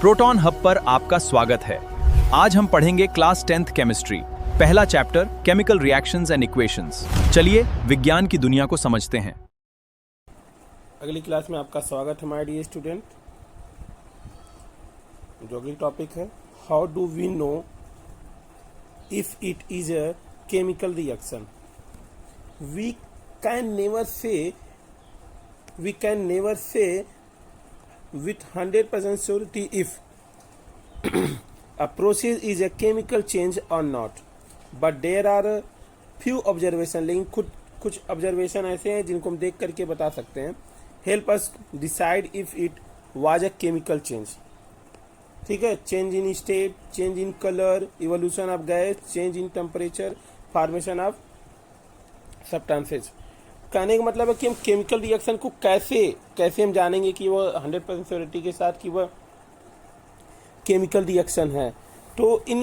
Proton hub पर आपका स्वागत है। आज हम पढ़ेंगे क्लास 10th केमिस्ट्री, पहला chapter chemical reactions and equations. चलिए विज्ञान की दुनिया को समझते हैं। अगली क्लास में आपका स्वागत है माय डियर स्टूडेंट। जो अगली टॉपिक है, how do we know if it is a chemical reaction. We can never say with 100% surety if a process is a chemical change or not, but there are a few observation, लेकिन कुछ observation ऐसे हैं जिनको हम देख करके बता सकते हैं। Help us decide if it was a chemical change. ठीक है, change in state, change in colour, evolution of gas, change in temperature, formation of substances. कहने का मतलब है कि हम केमिकल रिएक्शन को कैसे हम जानेंगे कि वो 100% श्योरिटी के साथ कि वह केमिकल रिएक्शन है। तो ये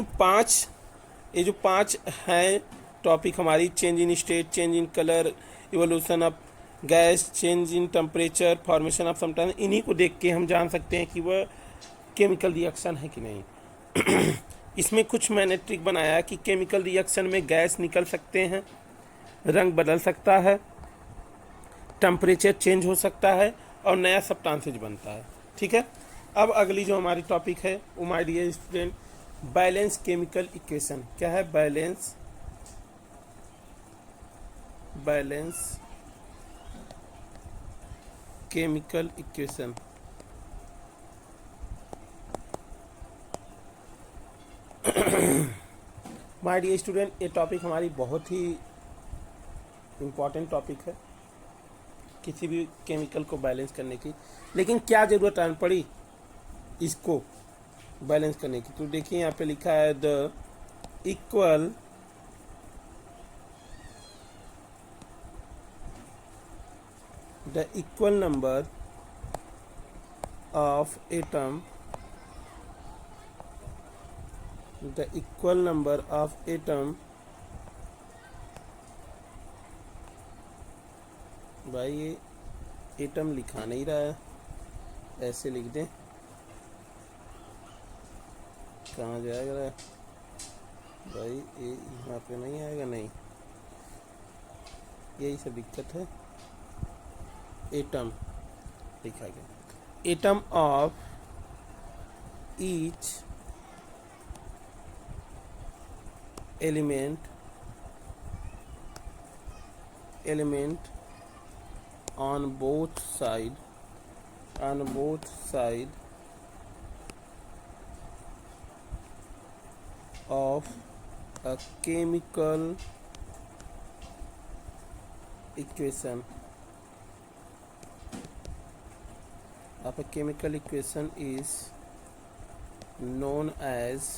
जो पांच हैं टॉपिक हमारी, change in state, change in colour, evolution of gas, change in temperature, formation of substance, इन्हीं को देख के हम जान सकते हैं कि वह केमिकल रिएक्शन है कि नहीं। इसमें कुछ मैंने ट्रिक बनाया कि केमिकल रिएक्शन में गैस निकल सकते हैं, रंग बदल सकता है, टेम्परेचर चेंज हो सकता है और नया सब्सटेंसेज बनता है। ठीक है, अब अगली जो हमारी टॉपिक है वो my dear student, balance chemical equation. क्या है balance chemical equation. My dear student, ये टॉपिक हमारी बहुत ही इम्पोर्टेंट टॉपिक है किसी भी केमिकल को बैलेंस करने की। लेकिन क्या ज़रूरत आन पड़ी इसको बैलेंस करने की, तो देखिए यहाँ पे लिखा है the equal number of atom भाई ये एटम लिखा नहीं रहा है, ऐसे लिख दें, कहाँ जाएगा भाई, ये यहाँ पे नहीं आएगा, नहीं, यही सब दिक्कत है। एटम लिखा गया, atom of each element on both side of a chemical equation is known as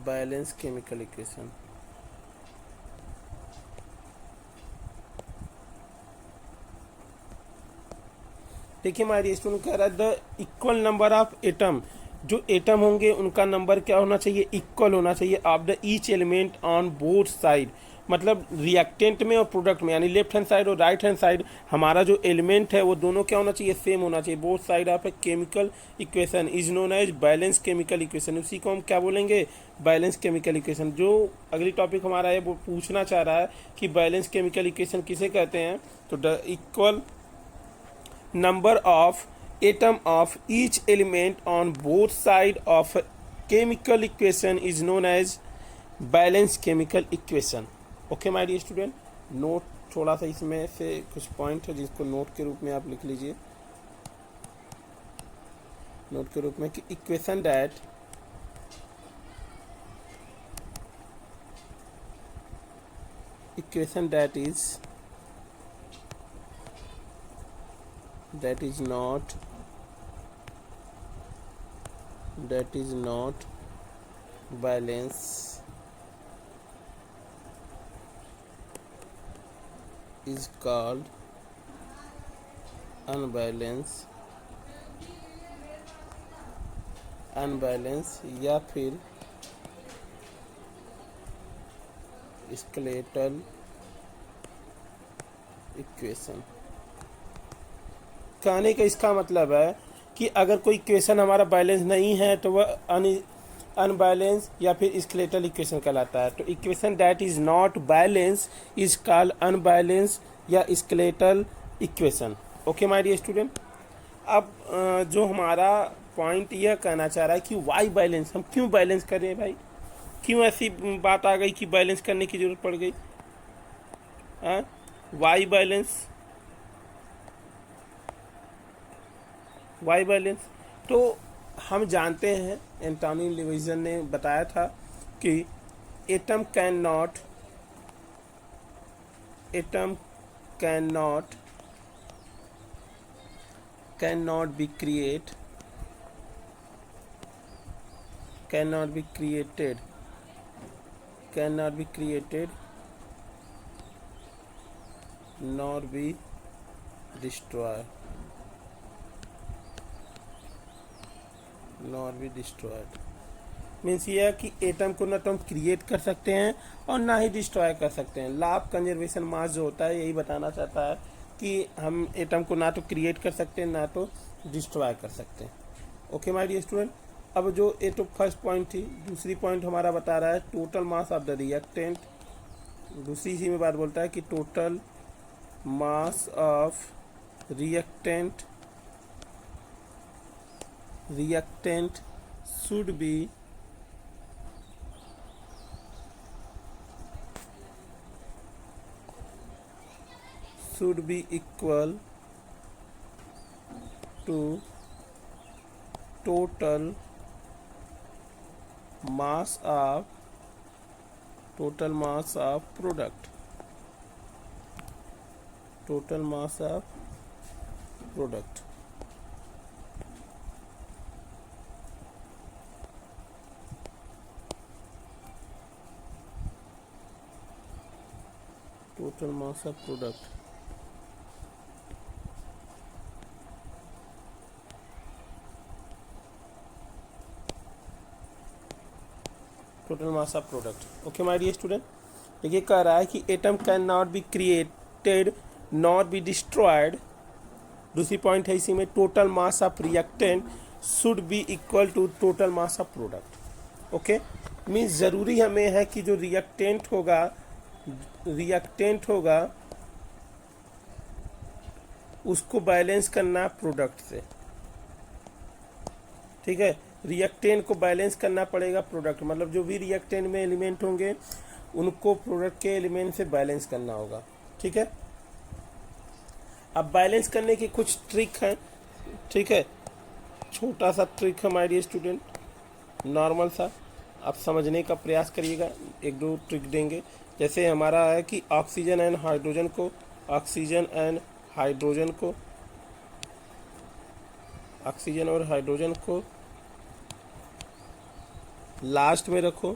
balanced chemical equation। देखिए हमारी स्टूडेंट कह रहा है the equal number of atom, जो एटम होंगे उनका नंबर क्या होना चाहिए, इक्वल होना चाहिए of the each element on both side. मतलब रिएक्टेंट में और प्रोडक्ट में, यानी लेफ्ट हैंड साइड और राइट हैंड साइड हमारा जो एलिमेंट है वो दोनों क्या होना चाहिए, सेम होना चाहिए। Both side of a chemical equation is known as balance chemical equation. उसी को हम क्या बोलेंगे, बैलेंस केमिकल इक्वेशन। जो अगली टॉपिक हमारा है वो पूछना चाह रहा है कि बैलेंस केमिकल इक्वेशन किसे कहते हैं, तो the equal number of atom of each element on both side of a chemical equation is known as balanced chemical equation। Okay my dear student, note थोड़ा सा इसमें से कुछ पॉइंट है जिसको नोट के रूप में आप लिख लीजिए, नोट के रूप में कि equation that is not balance is called unbalance या फिर skeletal इक्वेशन। कहने का इसका मतलब है कि अगर कोई इक्वेशन हमारा बैलेंस नहीं है तो वह अनबैलेंस या फिर स्केलेटल इक्वेशन कहलाता है। तो equation that is not balance is called unbalance या skeletal equation. Okay my dear student, अब जो हमारा पॉइंट यह कहना चाह रहा है कि वाई बैलेंस, हम क्यों बैलेंस कर रहे हैं भाई, क्यों ऐसी बात आ गई कि बैलेंस करने की जरूरत पड़ गई। वाई बैलेंस, वाई बैलेंस, तो हम जानते हैं एंटोनी लेविसन ने बताया था कि atom can not be created nor be destroyed means ये है कि एटम को ना तो हम क्रिएट कर सकते हैं और ना ही डिस्ट्रॉय कर सकते हैं। लॉ ऑफ कंजर्वेशन मास जो होता है यही बताना चाहता है कि हम एटम को ना तो क्रिएट कर सकते हैं ना तो डिस्ट्रॉय कर सकते हैं। ओके माय डियर स्टूडेंट, अब जो ये तो फर्स्ट पॉइंट थी, दूसरी पॉइंट हमारा बता रहा है total mass of the reactant. दूसरी इसी में बात बोलता है कि total mass of reactant should be equal to total mass of product, total mass of product। total mass of product, total mass of product. Okay my dear student, देखिए कह रहा है कि atom can not be created not be destroyed. दूसरी point है इसी में total mass of reactant should be equal to total mass of product. Okay, means ज़रूरी हमें है कि जो रिएक्टेंट होगा उसको बैलेंस करना प्रोडक्ट से। ठीक है, रिएक्टेंट को बैलेंस करना पड़ेगा प्रोडक्ट, मतलब जो भी रिएक्टेंट में एलिमेंट होंगे उनको प्रोडक्ट के एलिमेंट से बैलेंस करना होगा। ठीक है, अब बैलेंस करने की कुछ ट्रिक है। ठीक है, छोटा सा ट्रिक है माय डियर स्टूडेंट, नॉर्मल सा, आप समझने का प्रयास करिएगा। एक दो ट्रिक देंगे, जैसे हमारा है कि ऑक्सीजन और हाइड्रोजन को लास्ट में रखो,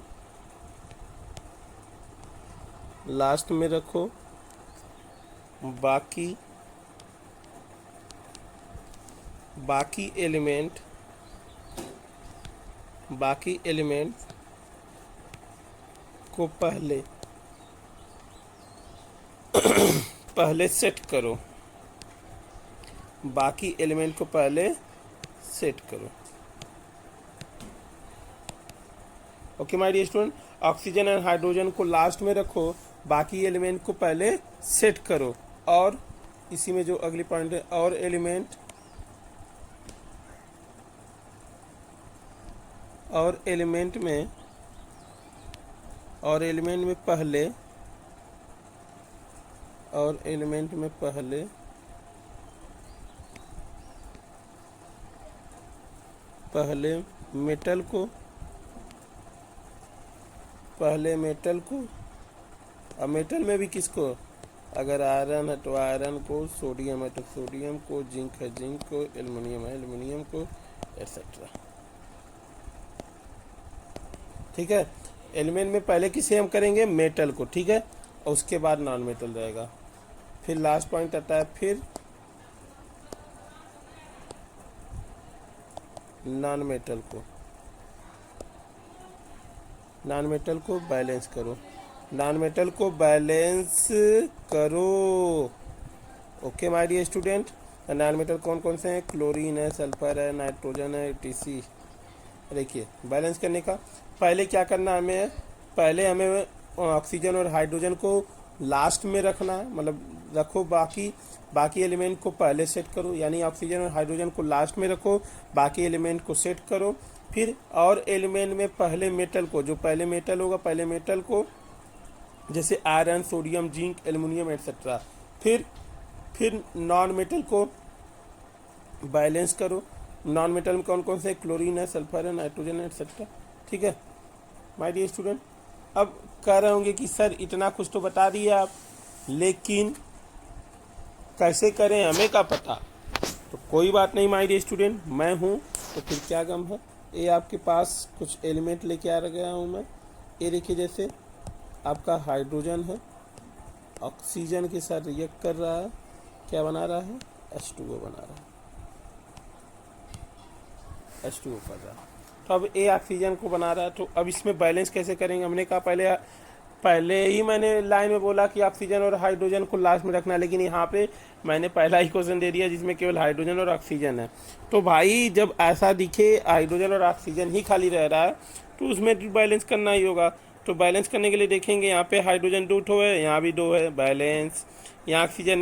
बाकी एलिमेंट को पहले सेट करो, बाकी एलिमेंट को पहले सेट करो। Okay my dear student, oxygen और हाइड्रोजन को लास्ट में रखो, बाकी एलिमेंट को पहले सेट करो। और इसी में जो अगली पॉइंट है, और एलिमेंट में पहले मेटल को और मेटल में भी किसको, अगर आयरन है तो आयरन को, सोडियम है तो सोडियम को, जिंक है जिंक को, एल्युमिनियम है एल्युमिनियम को, एटसेट्रा। ठीक है, एलिमेंट में पहले किसे हम करेंगे, मेटल को। ठीक है, और उसके बाद नॉन मेटल रहेगा। फिर लास्ट पॉइंट आता है फिर नॉन मेटल को बैलेंस करो। Okay my dear student, non metal कौन कौन से हैं, क्लोरीन है, सल्फर है, नाइट्रोजन है, टीसी। देखिए बैलेंस करने का पहले क्या करना हमें है, पहले हमें ऑक्सीजन और हाइड्रोजन को लास्ट में रखना है, मतलब रखो, बाकी एलिमेंट को पहले सेट करो, यानी ऑक्सीजन और हाइड्रोजन को लास्ट में रखो, बाकी एलिमेंट को सेट करो। फिर और एलिमेंट में पहले मेटल को, जो पहले मेटल होगा पहले मेटल को, जैसे iron, sodium, zinc, aluminium etcetera. फिर नॉन मेटल को बैलेंस करो। नॉन मेटल में कौन कौन से, क्लोरीन है, सल्फर है, नाइट्रोजन है एटसेट्रा। ठीक है माय डियर स्टूडेंट। अब कह रहे होंगे कि सर इतना कुछ तो बता दिया आप, लेकिन कैसे करें हमें क्या पता। तो कोई बात नहीं माय डियर स्टूडेंट, मैं हूँ तो फिर क्या गम है। ये आपके पास कुछ एलिमेंट लेके आ गया हूँ मैं। ये देखिए जैसे आपका हाइड्रोजन है, ऑक्सीजन के साथ रिएक्ट कर रहा है, क्या बना रहा है, H2O बना रहा है, H2O कर रहा है। तो अब ये ऑक्सीजन को बना रहा है, तो अब इसमें बैलेंस कैसे करेंगे। हमने कहा पहले ही मैंने लाइन में बोला कि ऑक्सीजन और हाइड्रोजन को लास्ट में रखना, लेकिन यहाँ पे मैंने पहला ही क्वेश्चन दे दिया जिसमें केवल हाइड्रोजन और ऑक्सीजन है। तो भाई जब ऐसा दिखे हाइड्रोजन और ऑक्सीजन ही खाली रह रहा है तो उसमें बैलेंस करना ही होगा। तो बैलेंस करने के लिए देखेंगे, यहाँ पे हाइड्रोजन 2 है, यहाँ भी 2 है, बैलेंस। यहाँ ऑक्सीजन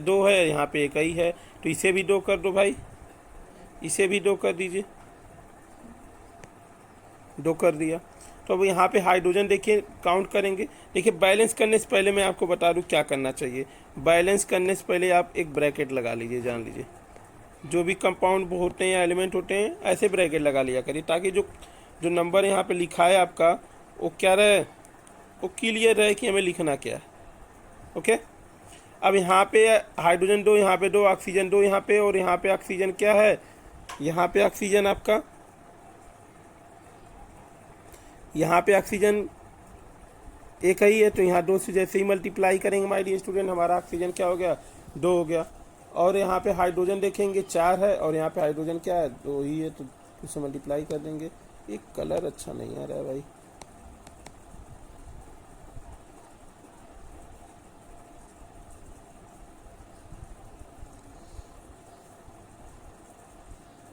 2 है, यहाँ पे 1 ही है, तो इसे भी 2 कर दो भाई, इसे भी 2 कर दीजिए, 2 कर दिया। तो अब यहाँ पे हाइड्रोजन देखिए काउंट करेंगे। देखिए बैलेंस करने से पहले मैं आपको बता दूँ क्या करना चाहिए। बैलेंस करने से पहले आप एक ब्रैकेट लगा लीजिए, जान लीजिए जो भी कंपाउंड होते हैं या एलिमेंट होते हैं ऐसे ब्रैकेट लगा लिया करिए, ताकि जो नंबर यहाँ पे लिखा है आपका वो क्या रहे, वो क्लियर रहे कि हमें लिखना क्या है। ओके, अब यहाँ पे हाइड्रोजन 2, यहाँ पे 2, ऑक्सीजन 2 यहाँ पे, और यहाँ पे ऑक्सीजन क्या है, यहाँ पे ऑक्सीजन आपका, यहाँ पे ऑक्सीजन 1 ही है, तो यहाँ 2 से जैसे ही मल्टीप्लाई करेंगे माय डियर स्टूडेंट, हमारा ऑक्सीजन क्या हो गया, 2 हो गया। और यहाँ पे हाइड्रोजन देखेंगे 4 है, और यहाँ पे हाइड्रोजन क्या है, 2 ही है, तो इसे मल्टीप्लाई कर देंगे। एक कलर अच्छा नहीं आ रहा है भाई,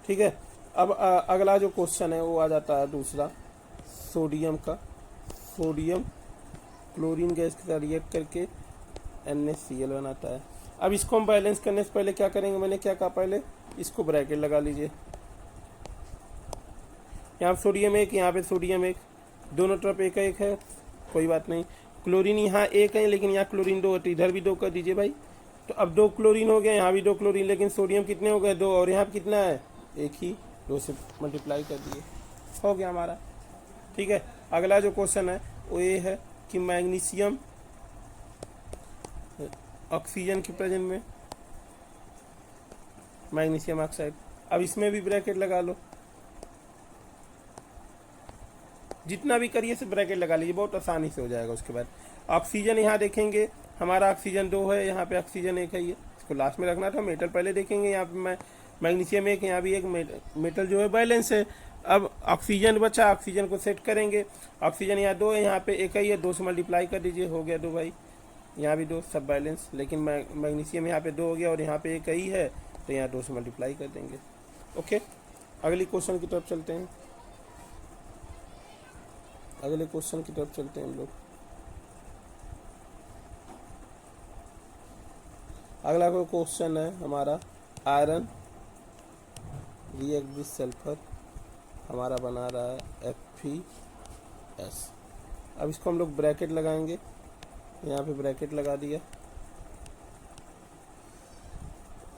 ठीक है। अब अगला जो क्वेश्चन है वो आ जाता है दूसरा, सोडियम का। सोडियम क्लोरीन गैस के साथ रिएक्ट करके NaCl बनाता है। अब इसको हम बैलेंस करने से पहले क्या करेंगे, मैंने क्या कहा, पहले इसको ब्रैकेट लगा लीजिए। यहाँ सोडियम 1, यहाँ पे सोडियम 1, दोनों तरफ 1 है, कोई बात नहीं। क्लोरीन यहाँ 1 है, लेकिन यहाँ क्लोरीन 2 है, तो इधर भी 2 कर दीजिए भाई। तो अब 2 क्लोरीन हो गया, यहाँ भी 2 क्लोरीन, लेकिन सोडियम कितने हो गए, 2, और यहाँ कितना है, 1 ही, 2 से मल्टीप्लाई कर दिए, हो गया हमारा। ठीक है, अगला जो क्वेश्चन है वो ये है कि मैग्नीशियम ऑक्सीजन के प्रेजेंट में मैग्नीशियम ऑक्साइड, अब इसमें भी ब्रैकेट लगा लो, जितना भी करिए से ब्रैकेट लगा लीजिए, बहुत आसानी से हो जाएगा। उसके बाद ऑक्सीजन यहाँ देखेंगे, हमारा ऑक्सीजन 2 है, यहाँ पे ऑक्सीजन 1 है, ये इसको लास्ट में रखना था। मेटल पहले देखेंगे, यहाँ पे मैग्नीशियम 1, यहाँ भी 1 मेटल जो है बैलेंस है। अब ऑक्सीजन बचा, ऑक्सीजन को सेट करेंगे। ऑक्सीजन यहाँ 2 है, यहाँ पे 1 ही है, 2 से मल्टीप्लाई कर दीजिए, हो गया 2 भाई, यहाँ भी 2, सब बैलेंस। लेकिन मैग्नीशियम यहाँ पे 2 हो गया, और यहाँ पे 1 ही है, तो यहाँ 2 से मल्टीप्लाई कर देंगे। ओके, अगली क्वेश्चन की तरफ चलते हैं, अगले क्वेश्चन की तरफ चलते हैं हम लोग। अगला कोई क्वेश्चन है हमारा, आयरन रिएक्ट विद सल्फर, हमारा बना रहा है FeS। अब इसको हम लोग ब्रैकेट लगाएंगे, यहाँ पे ब्रैकेट लगा दिया।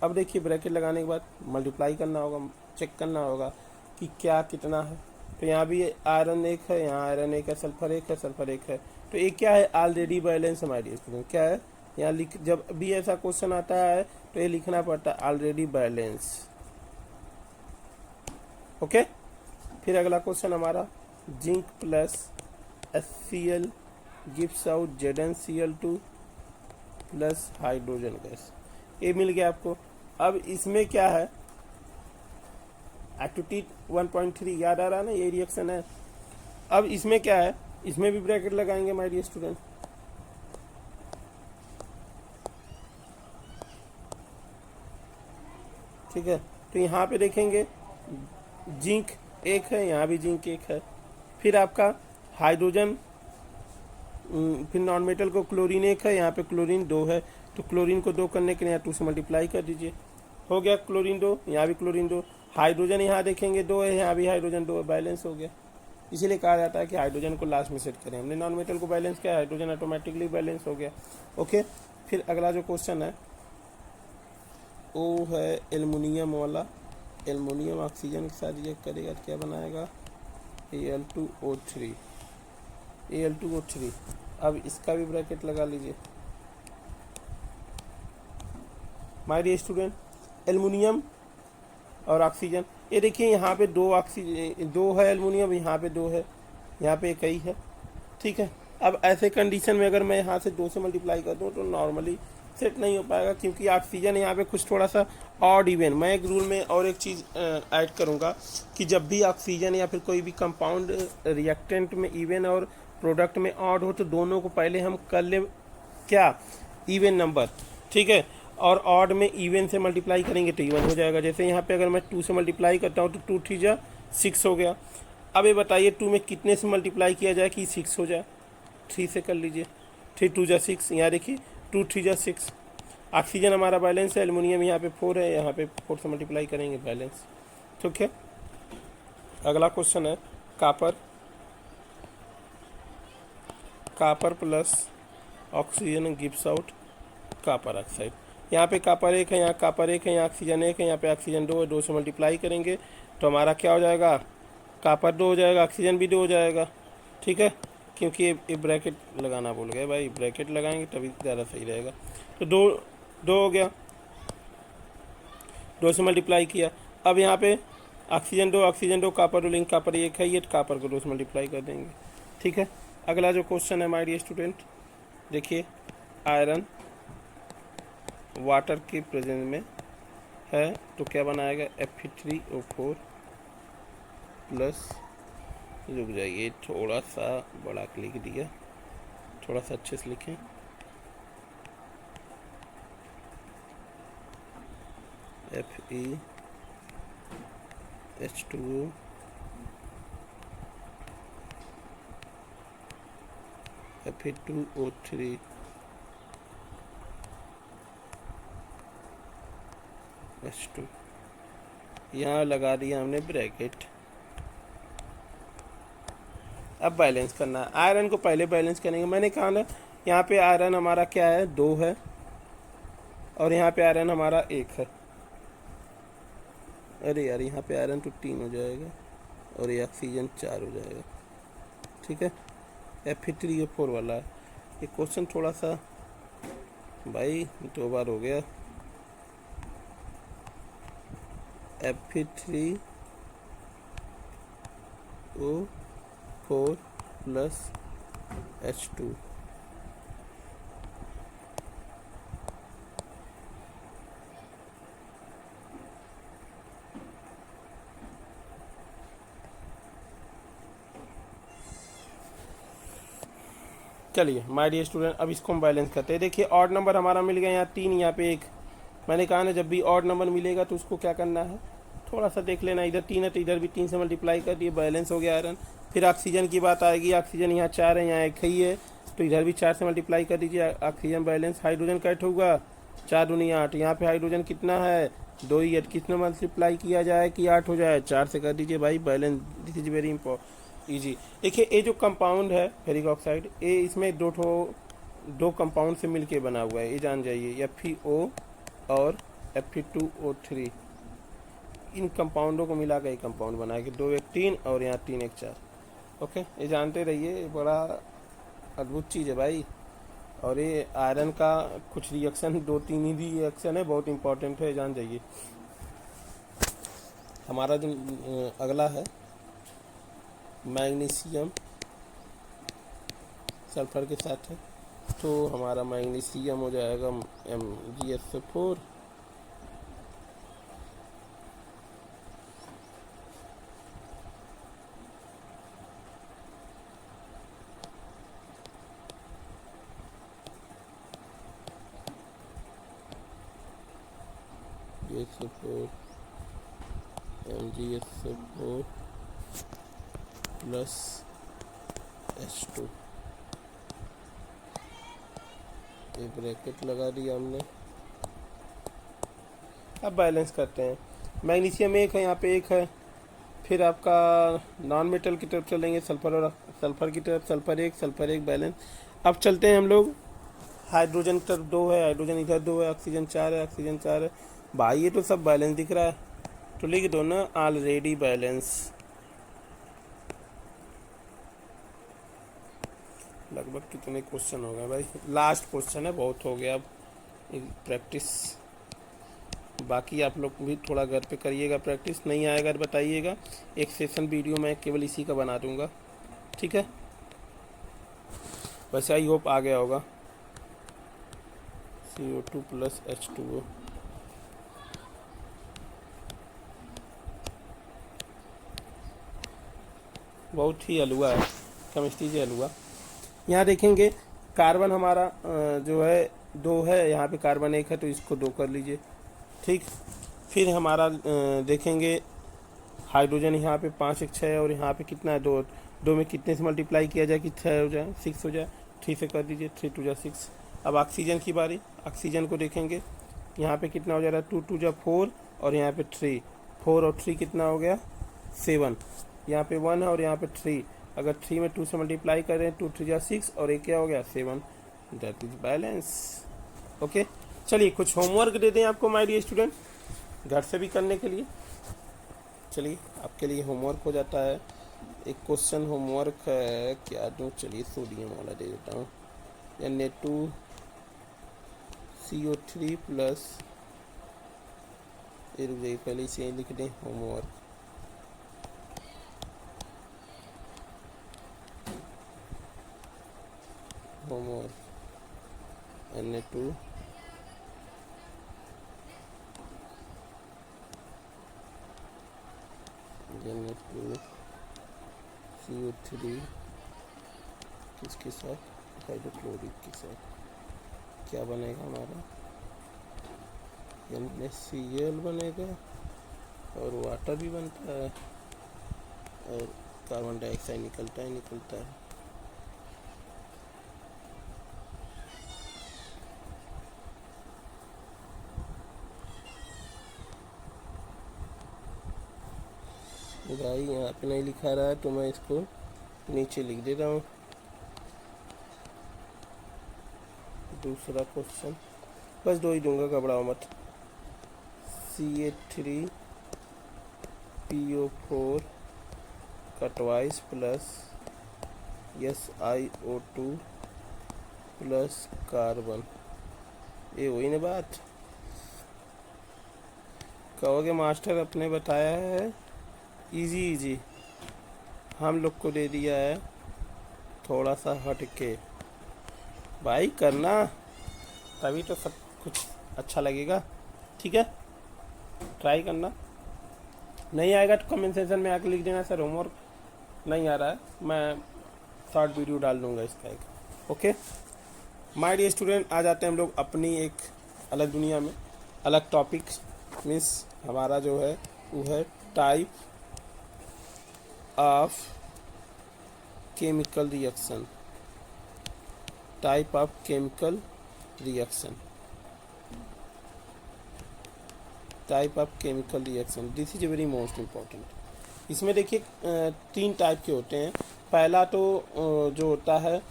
अब देखिए ब्रैकेट लगाने के बाद मल्टीप्लाई करना होगा, चेक करना होगा कि क्या कितना है। तो यहाँ भी आयरन 1 है, यहाँ आयरन 1 है, सल्फर 1 है, सल्फर 1 है, तो एक क्या है, ऑलरेडी बैलेंस हमारी स्टूडेंट क्या है, यहाँ जब भी ऐसा क्वेश्चन आता है तो ये लिखना पड़ता है ऑलरेडी बैलेंस। ओके, फिर अगला क्वेश्चन हमारा, zinc plus HCl gives out ZnCl2 plus hydrogen gas, ये मिल गया आपको। अब इसमें क्या है, एटोटी 1.3 याद आ रहा है ना, ये रिएक्शन है। अब इसमें क्या है, इसमें भी ब्रैकेट लगाएंगे माय डियर स्टूडेंट। ठीक है। तो यहाँ पे देखेंगे जिंक एक है, यहाँ भी जिंक एक है। फिर आपका हाइड्रोजन, फिर नॉन मेटल को क्लोरीन एक है, यहाँ पे क्लोरीन 2 है। तो क्लोरीन को 2 करने के लिए यहाँ 2 से मल्टीप्लाई कर दीजिए, हो गया क्लोरीन 2, यहाँ भी क्लोरीन 2। हाइड्रोजन यहाँ देखेंगे 2 है, यहाँ भी हाइड्रोजन 2 है, बैलेंस हो गया। इसीलिए कहा जाता है कि हाइड्रोजन को लास्ट में सेट करें। हमने नॉन मेटल को बैलेंस किया, हाइड्रोजन ऑटोमेटिकली बैलेंस हो गया। ओके, फिर अगला जो क्वेश्चन है वो है एल्युमिनियम वाला। एल्युमिनियम ऑक्सीजन के साथ रिएक्ट करेगा तो क्या बनाएगा, Al2O3। Al2O3, अब इसका भी ब्रैकेट लगा लीजिए माय डियर स्टूडेंट। एल्युमिनियम और ऑक्सीजन, ये देखिए यहाँ पे 2 ऑक्सीजन 2 है एल्युमिनियम, यहाँ पे 2 है, यहाँ पे एक ही है, ठीक है। अब ऐसे कंडीशन में अगर मैं यहाँ से 2 से मल्टीप्लाई कर दूँ तो नॉर्मली सेट नहीं हो पाएगा, क्योंकि ऑक्सीजन यहाँ पे कुछ थोड़ा सा ऑड इवन। मैं एक रूल में और एक चीज़ ऐड करूँगा कि जब भी ऑक्सीजन या फिर कोई भी कंपाउंड रिएक्टेंट में इवन और प्रोडक्ट में ऑड हो तो दोनों को पहले हम कर ले क्या, इवन नंबर, ठीक है। और ऑड में इवन से मल्टीप्लाई करेंगे तो इवन हो जाएगा। जैसे यहाँ पे अगर मैं 2 से मल्टीप्लाई करता हूँ तो 2 3 जा 6 हो गया। अब ये बताइए 2 में कितने से मल्टीप्लाई किया जाए कि 6 हो जाए, 3 से कर लीजिए, 3 2 जा 6, यहाँ देखिए 2 3 जा 6। ऑक्सीजन हमारा बैलेंस है, एल्युमिनियम यहाँ पे 4 है, यहाँ पे 4 से मल्टीप्लाई करेंगे, बैलेंस, ठीक है। अगला क्वेश्चन है copper. Copper plus oxygen gives out copper oxide. यहाँ पे कापर 1 है, यहाँ कापर 1 है, यहाँ ऑक्सीजन 1 है, यहाँ पे ऑक्सीजन 2 है। 2 से मल्टीप्लाई करेंगे तो हमारा क्या हो जाएगा, कापर 2 हो जाएगा, ऑक्सीजन भी 2 हो जाएगा, ठीक है। क्योंकि ये ब्रैकेट लगाना भूल गए भाई, ब्रैकेट लगाएंगे तभी ज़्यादा सही रहेगा। तो 2 हो गया, 2 से मल्टीप्लाई किया। अब यहाँ पे ऑक्सीजन 2 कापर 2, लिंक कापर 1 है, ये कापर को 2 से मल्टीप्लाई कर देंगे, ठीक है। अगला जो क्वेश्चन है माय डियर स्टूडेंट, देखिए आयरन वाटर के प्रेजेंस में है तो क्या बनाएगा, Fe3O4 प्लस, रुक जाइए थोड़ा सा बड़ा लिख दिया, थोड़ा सा अच्छे से लिखें, FeH2O Fe2O3 H2, यहाँ लगा दिया हमने ब्रैकेट। अब बैलेंस करना है, आयरन को पहले बैलेंस करेंगे। मैंने कहा ना यहाँ पे आयरन हमारा क्या है, 2 है, और यहाँ पे आयरन हमारा 1 है। अरे यार यहाँ पे आयरन तो 3 हो जाएगा और ये ऑक्सीजन 4 हो जाएगा, ठीक है। Fe3O4 वाला है ये क्वेश्चन, थोड़ा सा भाई 2 बार हो गया। Fe3O4 प्लस H2, चलिए माय डियर स्टूडेंट अब इसको हम बैलेंस करते हैं। देखिए ऑड नंबर हमारा मिल गया, यहाँ 3, यहाँ पे 1। मैंने कहा ना जब भी ऑड नंबर मिलेगा तो उसको क्या करना है, थोड़ा सा देख लेना, इधर 3 है तो इधर भी 3 से मल्टीप्लाई कर दिए, बैलेंस हो गया आयरन। फिर ऑक्सीजन की बात आएगी, ऑक्सीजन यहाँ 4 है, यहाँ 1 ही है, तो इधर भी 4 से मल्टीप्लाई कर दीजिए, ऑक्सीजन बैलेंस। हाइड्रोजन कैट होगा 4 दूनी 8, यहाँ पे हाइड्रोजन कितना है 2 ही है, कितने मल्टीप्लाई किया जाए कि 8 हो जाए, 4 से कर दीजिए भाई, balance. This is very easy. देखिए ये जो कंपाउंड है फेरिक ऑक्साइड, ये इसमें दो कंपाउंड से मिलके बना हुआ है, ये जान जाइए, FeO और Fe2O3, इन कंपाउंडों को मिला कर एक कंपाउंड बना के 2 1 3 और यहाँ 3 1 4। ओके, ये जानते रहिए, ये बड़ा अद्भुत चीज़ है भाई। और ये आयरन का कुछ रिएक्शन 2-3 ही रिएक्शन है, बहुत इंपॉर्टेंट है, जान जाइए। हमारा जो अगला है मैग्नीशियम सल्फर के साथ है, तो हमारा मैग्नीशियम हो जाएगा MgSO4 GSO4 MgSO4 plus H2, ये ब्रैकेट लगा दिया हमने। अब बैलेंस करते हैं। मैग्नीशियम एक है, यहाँ पे एक है। फिर आपका नॉन मेटल की तरफ चलेंगे, सल्फर और सल्फर की तरफ, सल्फर एक बैलेंस। अब चलते हैं हम लोग हाइड्रोजन की तरफ, 2 है, हाइड्रोजन इधर 2 है, ऑक्सीजन 4 है, ऑक्सीजन 4 है। भाई ये तो सब बैलेंस दिख रहा है, तो लिख दो ना ऑलरेडी बैलेंस। लगभग कितने क्वेश्चन हो गए भाई, लास्ट क्वेश्चन है, बहुत हो गया अब प्रैक्टिस। बाकी आप लोग भी थोड़ा घर पे करिएगा प्रैक्टिस, नहीं आएगा तो बताइएगा, एक सेशन वीडियो मैं केवल इसी का बना दूंगा, ठीक है। वैसे आई होप आ गया होगा। CO2 प्लस H2O, बहुत ही हलवा है, केमिस्ट्री से हलवा। यहाँ देखेंगे कार्बन हमारा जो है 2 है, यहाँ पे कार्बन 1 है, तो इसको 2 कर लीजिए, ठीक। फिर हमारा देखेंगे हाइड्रोजन यहाँ पे 5 1 6 और यहाँ पे कितना है 2, 2 में कितने से मल्टीप्लाई किया जाए कि 6 हो जाए, 6 हो जाए, 3 से कर दीजिए, 3 2 जा 6। अब ऑक्सीजन की बारी, ऑक्सीजन को देखेंगे, यहाँ पे कितना हो जा रहा है 2 2 जा 4 और यहाँ पे 3, 4 और 3 कितना हो गया 7, यहाँ पे 1 है और यहाँ पे 3, अगर 3 में 2 से मल्टीप्लाई करें 2 3 जा 6 और एक क्या हो गया 7, दैट इज बैलेंस। ओके, चलिए कुछ होमवर्क दे दें आपको माय डियर स्टूडेंट, घर से भी करने के लिए। चलिए आपके लिए होमवर्क हो जाता है, एक क्वेश्चन होमवर्क है, क्या दूँ, चलिए सोडियम वाला दे देता हूँ। Na2CO3 प्लस, पहले इसे यही लिख दें होमवर्क, Na2 CO3 किसके साथ, हाइड्रोक्लोरिक के साथ, क्या बनेगा हमारा NaCl बनेगा और वाटर भी बनता है और कार्बन डाइऑक्साइड निकलता है। भाई यहाँ पे नहीं लिखा रहा है तो मैं इसको नीचे लिख दे रहा हूँ। दूसरा क्वेश्चन, बस 2 ही दूंगा, घबराओ मत। CH3PO4 का twice plus SiO2 plus carbon, ये वही ना बात। कहोगे मास्टर अपने बताया है इजी, हम लोग को दे दिया है थोड़ा सा हट के। भाई करना, तभी तो सब कुछ अच्छा लगेगा, ठीक है। ट्राई करना, नहीं आएगा तो कमेंट सेक्शन में आके लिख देना सर होमवर्क नहीं आ रहा है, मैं शॉर्ट वीडियो डाल दूंगा इसका एक। ओके माय डियर स्टूडेंट, आ जाते हैं हम लोग अपनी एक अलग दुनिया में, अलग टॉपिक। मीन्स हमारा जो है वो है type of chemical reaction, type of chemical reaction, type of chemical reaction, this is very most important. इसमें देखिए 3 टाइप के होते हैं। पहला तो जो होता है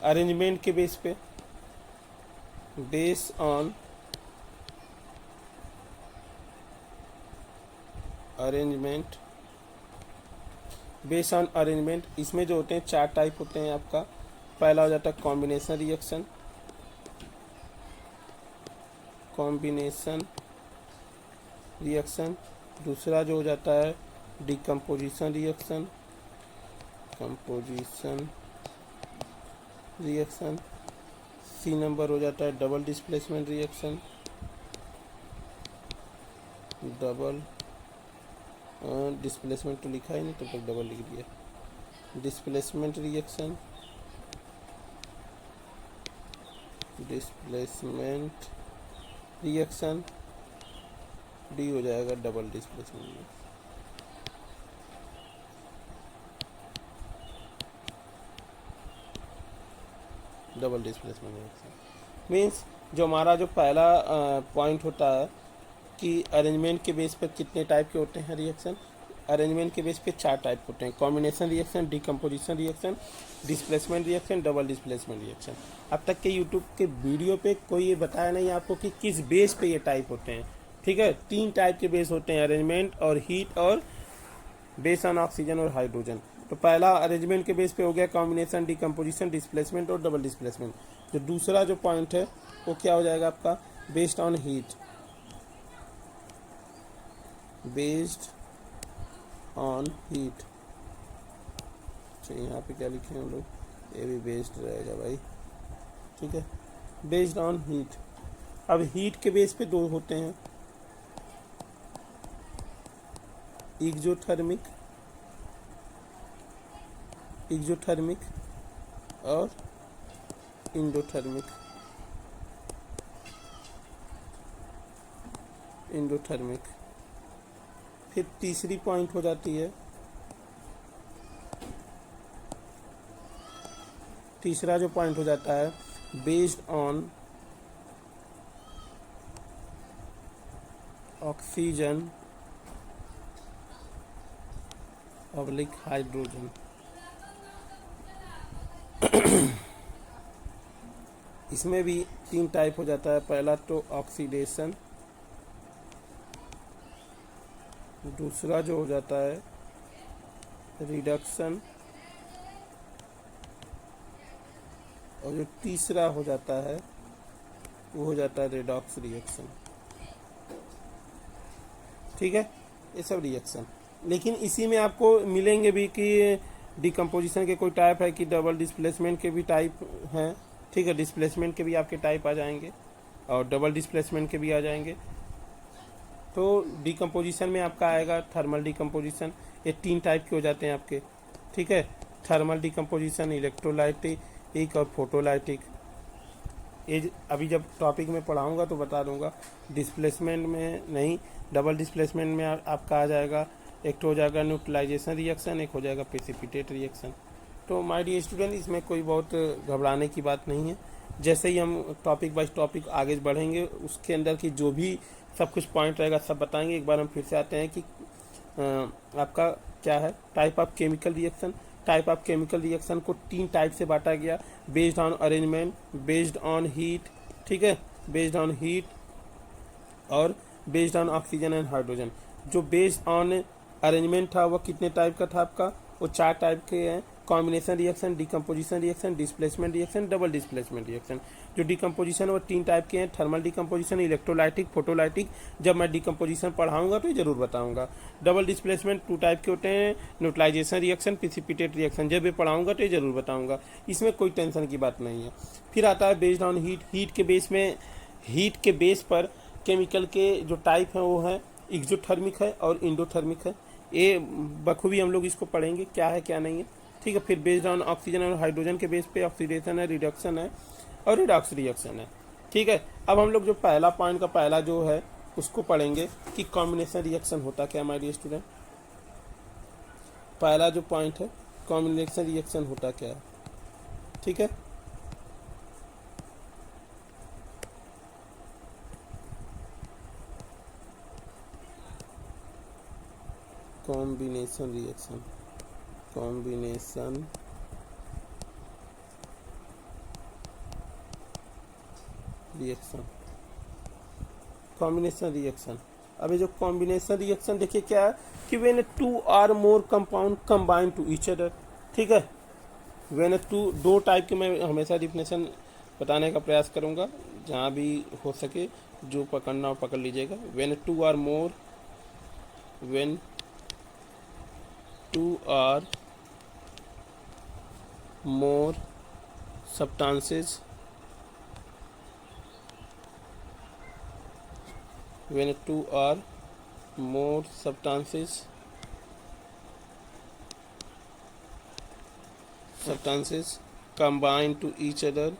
अरेंजमेंट के बेस पे, base on arrangement, base on arrangement. इसमें जो होते हैं 4 टाइप होते हैं आपका। पहला हो जाता है कॉम्बिनेशन रिएक्शन, दूसरा जो हो जाता है डिकम्पोजिशन रिएक्शन, सी नंबर हो जाता है डबल डिस्प्लेसमेंट रिएक्शन, डिस्प्लेसमेंट तो लिखा ही नहीं तो तक डबल लिख दिया, डिस्प्लेसमेंट रिएक्शन, डी हो जाएगा double displacement. Double displacement reaction means जो हमारा जो पहला पॉइंट होता है कि अरेंजमेंट के बेस पर कितने टाइप के होते हैं रिएक्शन। अरेंजमेंट के बेस पे 4 टाइप होते हैं, combination reaction, decomposition reaction, displacement reaction, double displacement reaction. अब तक के यूट्यूब के वीडियो पे कोई ये बताया नहीं आपको कि किस बेस पे ये टाइप होते हैं। ठीक है, 3 टाइप के बेस होते हैं, अरेंजमेंट और हीट और बेस ऑन ऑक्सीजन और हाइड्रोजन। तो पहला अरेंजमेंट के बेस पे हो गया कॉम्बिनेशन, डिकम्पोजिशन, डिस्प्लेसमेंट और डबल डिस्प्लेसमेंट। जो दूसरा जो पॉइंट है वो क्या हो जाएगा आपका, based on heat, based on heat. चलिए यहाँ पे क्या लिखे हम लोग, ये भी बेस्ड रहेगा भाई। ठीक है, बेस्ड ऑन हीट। अब हीट के बेस पे 2 होते हैं, एक्सोथर्मिक और इंडोथर्मिक। फिर तीसरी पॉइंट हो जाती है, तीसरा जो पॉइंट हो जाता है based on oxygen oblique hydrogen. इसमें भी 3 टाइप हो जाता है। पहला तो ऑक्सीडेशन, दूसरा जो हो जाता है रिडक्शन, और जो तीसरा हो जाता है वो हो जाता है रेडॉक्स रिएक्शन। ठीक है, ये सब रिएक्शन। लेकिन इसी में आपको मिलेंगे भी कि डिकम्पोजिशन के कोई टाइप है कि डबल डिस्प्लेसमेंट के भी टाइप हैं। ठीक है, डिस्प्लेसमेंट के भी आपके टाइप आ जाएंगे और डबल डिस्प्लेसमेंट के भी आ जाएंगे। तो डिकम्पोजिशन में आपका आएगा थर्मल डिकम्पोजिशन, ये 3 टाइप के हो जाते हैं आपके। ठीक है, थर्मल डिकम्पोजिशन, इलेक्ट्रोलाइटिक और फोटोलाइटिक। ये अभी जब टॉपिक में पढ़ाऊंगा तो बता दूंगा। डिस्प्लेसमेंट में नहीं, डबल डिस्प्लेसमेंट में आपका आ जाएगा, एक तो हो जाएगा न्यूट्रलाइजेशन रिएक्शन, एक हो जाएगा प्रेसिपिटेट रिएक्शन। तो माय डियर स्टूडेंट, इसमें कोई बहुत घबराने की बात नहीं है। जैसे ही हम टॉपिक बाय टॉपिक आगे बढ़ेंगे, उसके अंदर की जो भी सब कुछ पॉइंट रहेगा सब बताएंगे। एक बार हम फिर से आते हैं कि आपका क्या है type of chemical reaction. Type of chemical reaction को 3 टाइप से बांटा गया, based on arrangement, based on heat. ठीक है, बेस्ड ऑन हीट और based on oxygen and hydrogen. जो बेस्ड ऑन अरेंजमेंट था वो कितने टाइप का था आपका, वो 4 टाइप के हैं, combination reaction, decomposition reaction, displacement reaction, double displacement reaction. जो डिकम्पोजिशन वो 3 टाइप के हैं, थर्मल डिकम्पोजिशन, इलेक्ट्रोलाइटिक, फोटोलाइटिक। जब मैं डिकम्पोजिशन पढ़ाऊंगा तो जरूर बताऊंगा। डबल डिस्प्लेसमेंट 2 टाइप के होते हैं, न्यूट्रलाइजेशन रिएक्शन, प्रेसिपिटेट रिएक्शन। जब ये पढ़ाऊंगा तो ये जरूर बताऊंगा, इसमें कोई टेंशन की बात नहीं है। फिर आता है बेस्ड ऑन हीट। हीट के बेस पर केमिकल के जो टाइप हैं वो है एक्सोथर्मिक है और इंडोथर्मिक है। ये बखूबी हम लोग इसको पढ़ेंगे क्या है क्या नहीं है। ठीक है, फिर बेस्ड ऑन ऑक्सीजन और हाइड्रोजन के बेस पे ऑक्सीडेशन है, रिडक्शन है और रिडॉक्स रिएक्शन है। ठीक है, अब हम लोग जो पहला पॉइंट का पहला जो है उसको पढ़ेंगे कि कॉम्बिनेशन रिएक्शन होता क्या हमारे स्टूडेंट। पहला जो पॉइंट है कॉम्बिनेशन रिएक्शन होता क्या है। ठीक है, कॉम्बिनेशन रिएक्शन, कॉम्बिनेशन रिएक्शन। अब ये जो कॉम्बिनेशन रिएक्शन देखिए क्या है कि व्हेन 2 और more compound combine to each other. ठीक है, व्हेन 2 टाइप के मैं हमेशा डिफिनेशन बताने का प्रयास करूंगा, जहाँ भी हो सके जो पकड़ना हो पकड़ लीजिएगा। व्हेन 2 और मोर substances, when 2 or more substances combine to each other,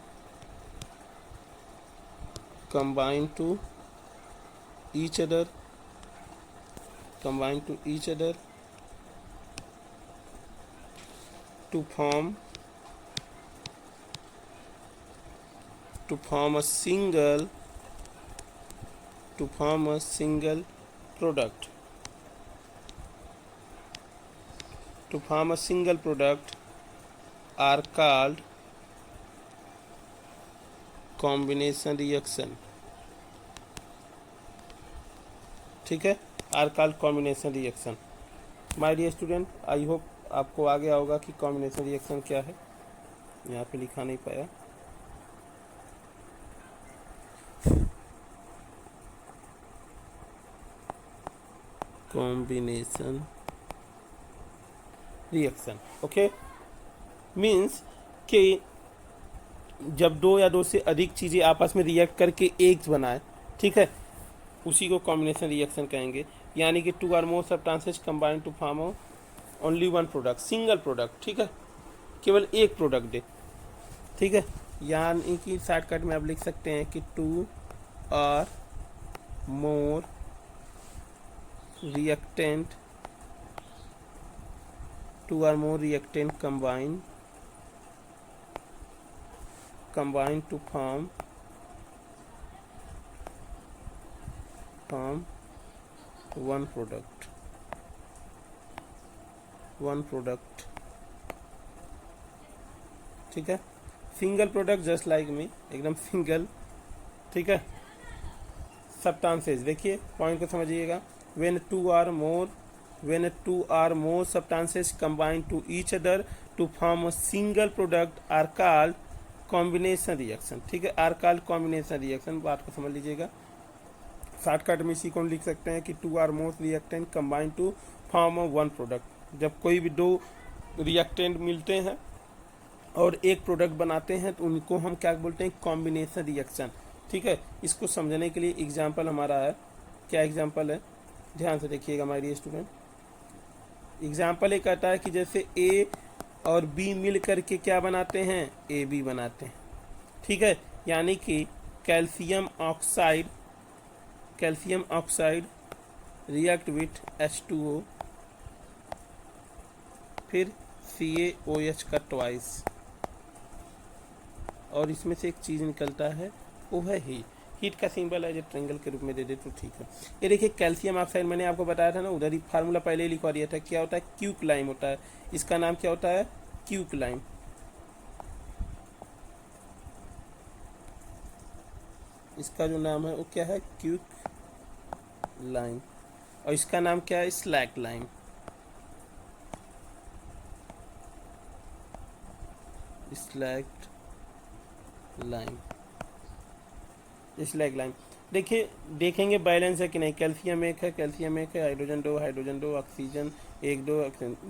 combine to each other to form a single product. To form a single product are called combination reaction. ठीक है, are called combination reaction. My dear student, I hope आपको आ गया होगा कि combination reaction क्या है. यहाँ पे लिखा नहीं पाया. कॉम्बिनेशन रिएक्शन, ओके, मीन्स कि जब दो या दो से अधिक चीज़ें आपस में रिएक्ट करके एक बनाए, ठीक है, उसी को कॉम्बिनेशन रिएक्शन कहेंगे. यानी कि two or more substances combine to form only one product, single product, ठीक है, केवल एक प्रोडक्ट दे. ठीक है, यानी कि शॉर्टकट में आप लिख सकते हैं कि two or more reactant combine to form one product. ठीक है, single product just like me, एकदम सिंगल. ठीक है, सब्सटेंसेस, देखिए पॉइंट को समझिएगा. when two or more substances combine to each other to form a single product are called combination reaction. ठीक है, are called combination reaction. बात को समझ लीजिएगा. शॉर्टकट में इसी को लिख सकते हैं कि two or more reactant combine to form one product. जब कोई भी दो रिएक्टेंट मिलते हैं और एक प्रोडक्ट बनाते हैं तो उनको हम क्या बोलते हैं, कॉम्बिनेशन रिएक्शन. ठीक है, इसको समझने के लिए एग्जाम्पल हमारा है. क्या एग्जाम्पल है, ध्यान से देखिएगा माय डियर स्टूडेंट. एग्जाम्पल ये कहता है कि जैसे ए और बी मिल करके क्या बनाते हैं, ए बी बनाते हैं. ठीक है, यानी कि calcium oxide react with H2O, फिर CaOH का ट्वाइस, और इसमें से एक चीज़ निकलता है, वो है हीट का सिंबल है, जो ट्रायंगल के रूप में दे दे तो ठीक है. ये देखिए कैल्शियम ऑक्साइड, मैंने आपको बताया था ना, उधर ही फार्मूला पहले ही लिखवा दिया था. क्या होता है, क्यूक्लाइम होता है. इसका नाम क्या होता है, क्यूक्लाइम. इसका जो नाम है वो क्या है, क्यूक्लाइम. और इसका नाम क्या है, स्लैकलाइम. स्लैकलाइम. देखिए देखेंगे बैलेंस है कि नहीं. कैल्शियम एक है, हाइड्रोजन दो, ऑक्सीजन एक दो.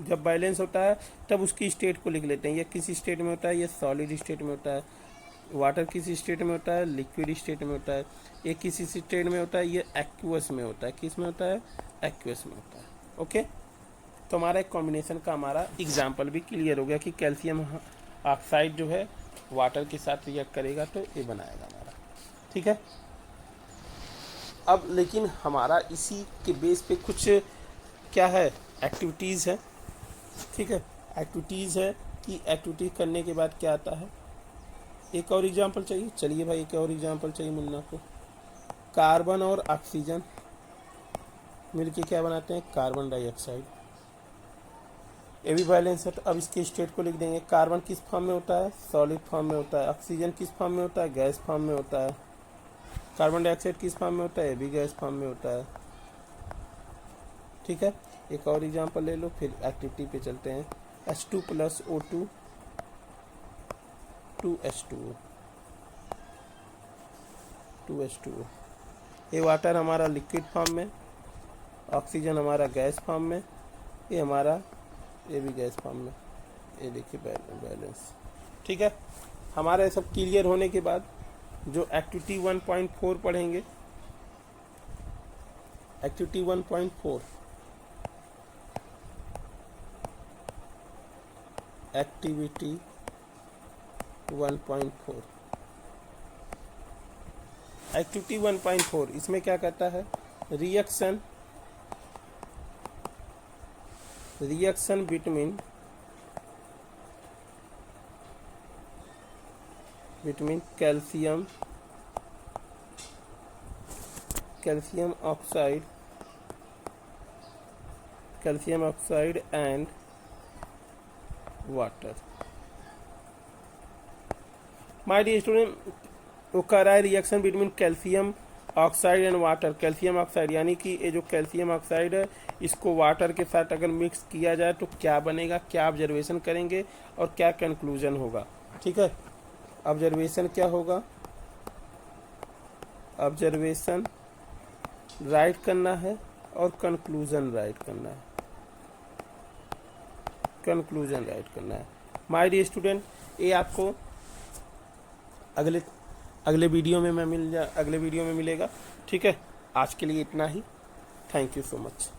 जब बैलेंस होता है तब उसकी स्टेट को लिख लेते हैं. ये किस स्टेट में होता है, ये सॉलिड स्टेट में होता है. वाटर किस स्टेट में होता है, लिक्विड स्टेट में होता है. ये किस स्टेट में होता है, ये एक्वस में होता है. किस में होता है, एक्वस में होता है. ओके, तो हमारा एक कॉम्बिनेशन का हमारा एग्जाम्पल भी क्लियर हो गया कि कैल्शियम ऑक्साइड जो है वाटर के साथ रिएक्ट करेगा तो ये बनाएगा हमारा. ठीक है, अब लेकिन हमारा इसी के बेस पे कुछ क्या है, एक्टिविटीज़ है. ठीक है, एक्टिविटीज़ है कि एक्टिविटी करने के बाद क्या आता है. एक और एग्जांपल चाहिए, चलिए भाई एक और एग्जांपल चाहिए मुन्ना को. कार्बन और ऑक्सीजन मिलके क्या बनाते हैं, कार्बन डाइऑक्साइड. ये भी बैलेंस है, तो अब इसके स्टेट को लिख देंगे. कार्बन किस फॉर्म में होता है, सॉलिड फॉर्म में होता है. ऑक्सीजन किस फॉर्म में होता है, गैस फॉर्म में होता है. कार्बन डाइऑक्साइड किस फॉर्म में होता है, ये भी गैस फॉर्म में होता है. ठीक है, एक और एग्जांपल ले लो, फिर एक्टिविटी पे चलते हैं. H2 + O2 2H2O. ये वाटर हमारा लिक्विड फॉर्म में, ऑक्सीजन हमारा गैस फॉर्म में, ये भी गैस फॉर्म में. ये देखिए बैलेंस. ठीक है, हमारा ये सब क्लियर होने के बाद जो एक्टिविटी 1.4 पढ़ेंगे, एक्टिविटी 1.4 एक्टिविटी 1.4 इसमें क्या कहता है, reaction reaction between calcium oxide and water. My dear student, वो कह रहा है reaction between calcium oxide and water. Calcium oxide यानी कि ये जो कैल्शियम ऑक्साइड है इसको वाटर के साथ अगर मिक्स किया जाए तो क्या बनेगा, क्या ऑब्जर्वेशन करेंगे और क्या कंक्लूजन होगा। ठीक है, ऑब्जर्वेशन क्या होगा, ऑब्जर्वेशन राइट करना है और कंक्लूजन राइट करना है, कंक्लूजन राइट करना है। माय डियर स्टूडेंट, ये आपको अगले वीडियो में मिलेगा। ठीक है, आज के लिए इतना ही। Thank you so much.